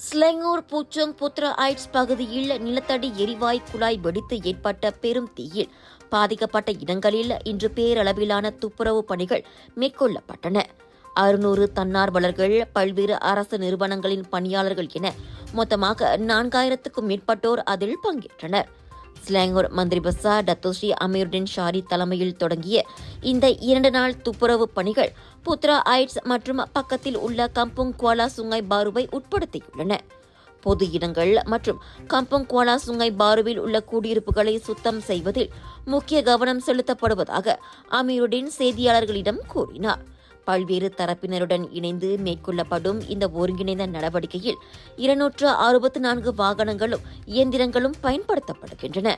ஸ்லெங்கூர் பூச்சோங் Putra heights பகுதியில் நிலத்தடி எரிவாயு குழாய் வெடித்து ஏற்பட்ட பெரும் தீயில் பாதிக்கப்பட்ட இடங்களில் இன்று பேரளவிலான துப்புரவு பணிகள் மேற்கொள்ளப்பட்டன. 600 தன்னார்வலர்கள், பல்வேறு அரசு நிறுவனங்களின் பணியாளர்கள் என மொத்தமாக 4000க்கும் மேற்பட்டோர் அதில் பங்கேற்றனர். ஸ்லாங்கூர் மந்திரி பசார் டத்தோஸ்ரீ அமீருடின் ஷாரி தலைமையில் தொடங்கிய இந்த 2 நாள் துப்புரவு பணிகள் புத்ரா ஐட்ஸ் மற்றும் பக்கத்தில் உள்ள கம்புங் குவாலா சுங்காய் பாருவை உட்படுத்தியுள்ளன. பொது இடங்கள் மற்றும் கம்புங் குவாலா சுங்காய் பாருவில் உள்ள குடியிருப்புகளை சுத்தம் செய்வதில் முக்கிய கவனம் செலுத்தப்படுவதாக அமீருடின் செய்தியாளர்களிடம் கூறினார். பல்வேறு தரப்பினருடன் இணைந்து மேற்கொள்ளப்படும் இந்த ஒருங்கிணைந்த நடவடிக்கையில் 264 வாகனங்களும் இயந்திரங்களும் பயன்படுத்தப்படுகின்றன.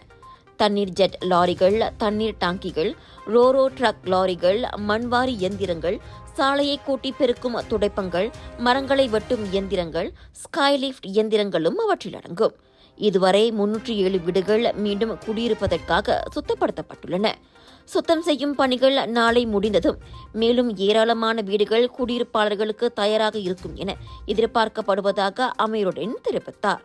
தண்ணீர் ஜெட் லாரிகள், தண்ணீர் டாங்கிகள், ரோரோ ட்ரக் லாரிகள், மண்வாரி இயந்திரங்கள், சாலையை கூட்டி பெருக்கும் துடைப்பங்கள், மரங்களை வெட்டும் இயந்திரங்கள், ஸ்கைலிப்ட் இயந்திரங்களும் அவற்றில் அடங்கும். இதுவரை 307 வீடுகள் மீண்டும் குடியிருப்பதற்காக சுத்தப்படுத்தப்பட்டுள்ளன. சுத்தம் செய்யும் பணிகள் நாளை முடிந்ததும் மேலும் ஏராளமான வீடுகள் குடியிருப்பாளர்களுக்கு தயாராக இருக்கும் என எதிர்பார்க்கப்படுவதாக அமீருடின் தெரிவித்தார்.